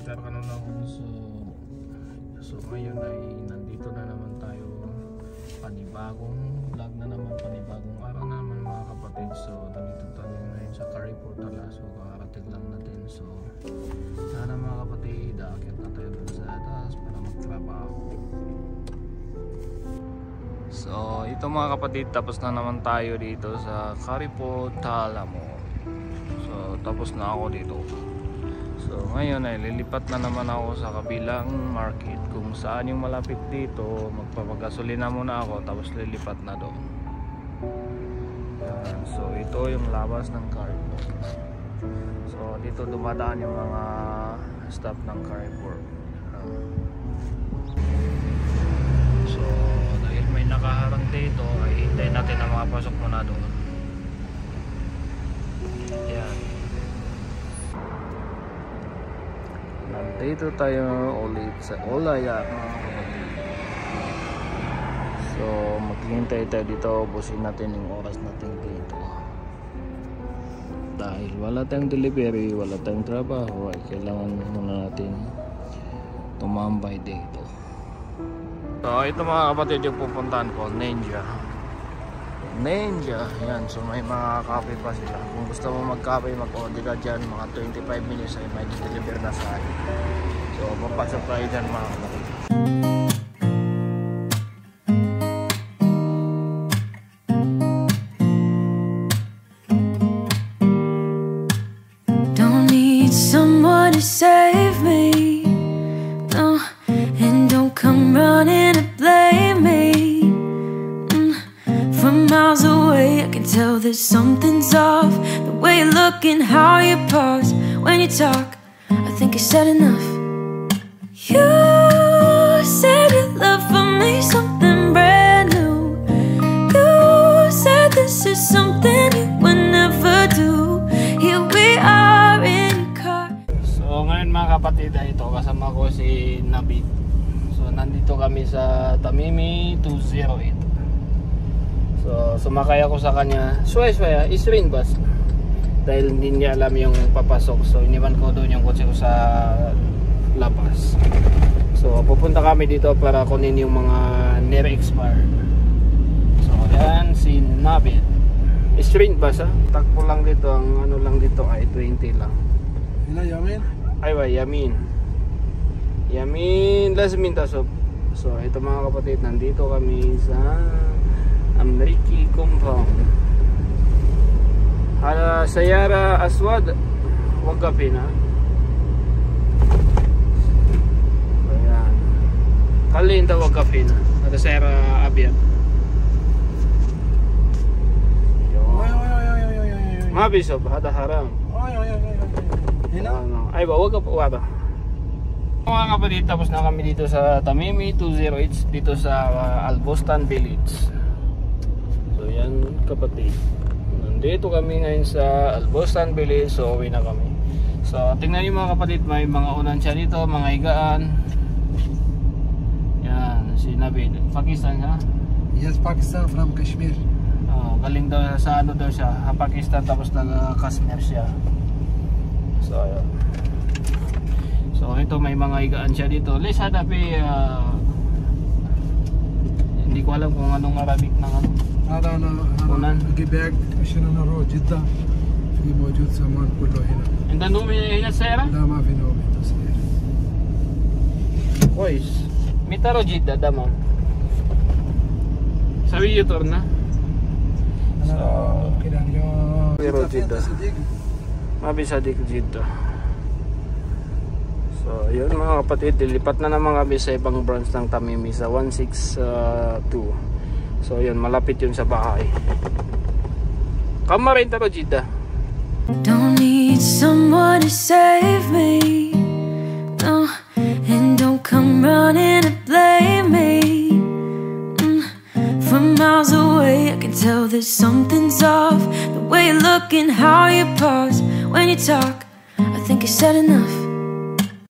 Sir Kanunahon. So ngayon ay nandito na naman tayo, panibagong vlog na naman, panibagong araw na naman mga kapatid. So nandito tayo ngayon sa Carrefour Tala. So kakarating lang natin. So sana mga kapatid, akit na tayo dun sa taas para magtrabaho. So ito mga kapatid, tapos na naman tayo dito sa Carrefour Tala Mall. So tapos na ako dito. So ngayon ay lilipat na naman ako sa kabilang market kung saan yung malapit dito. Magpapagasolina muna ako tapos lilipat na doon. Yan. So ito yung labas ng Carrefour. So dito dumadaan yung mga staff ng Carrefour. So dahil may nakaharang dito ay hintayin natin na makapasok muna doon. Yan. Nandito tayo ulit sa Olaya mga kapatid. So maghihintay tayo dito, ubusin natin yung oras natin dito. Dahil wala tayong delivery, wala tayong trabaho, ay kailangan muna natin tumambay dito. So ito mga kapatid yung pupuntahan ko, Ninja. Yan, so may mga cafe pa sila. Kung gusto mo mag-cafe, mag-order ka dyan, mga 25 minutes ay may deliver na sa akin. So papasok tayo dyan mga kapatid. Don't need someone to save me, no, and don't come running to blame me. From miles away I can tell that something's off. The way you look and how you pause when you talk, I think I said enough. You said your love for me something brand new. You said this is something you would never do. Here we are in a car. So ngayon mga kapatid, ito kasama ko si Nabit. So nandito kami sa Tamimi 208. So sumakay ako sa kanya, swaya Isrin bus. Dahil hindi niya alam yung papasok. So iniwan ko doon yung kotse ko sa labas. So pupunta kami dito para kunin yung mga near-expired. So yan si Nabit. Isrin bus ha. Takpo lang dito, ang ano lang dito ay 20 lang. Yamin? Aywa, Yamin last minute. So ito mga kapatid, nandito kami sa Amriki Compound. Sayara Aswad Wagapin ha. Ayan. Kalin daw Wagapin. Sayara Abiat. Mabisop hada haram. Ay ba wag pa wada. Mga kapatid, tapos na kami dito sa Tamimi 208 dito sa Albostan Village. So yan kapatid, nandito kami ngayon sa Albostan Village. So uwi na kami. So tingnan niyo mga kapatid, may mga unansya dito, mga higaan. Yan, si Nabil, Pakistan ha? Yes, Pakistan from Kashmir. Galing daw sa ano daw siya, Pakistan, tapos nag-Kashmir siya. So ayan. So ito may mga higaan siya dito. Lesa dapi hindi ko alam kung anong Arabic ng ano. هذا أنا جيبك عشان أنا روح جدة في موجود سامان كله هنا. أنت نومي هنا السيارة؟ لا ما في نوم هنا السيارة. كويس. متى رو جدة دمام؟ سوي يطرنا؟ أنا ممكن اليوم. رو جدة. ما بيصدق جدة. So yun mga kapatid, dilipat na naman kami sa ibang branch ng Tamimi sa 162. So yun, malapit yun sa bahay. Kamarin taro Jida. Don't need someone to save me, no, and don't come running to blame me. From miles away I can tell that something's off. The way you look and how you pause when you talk, I think I said enough.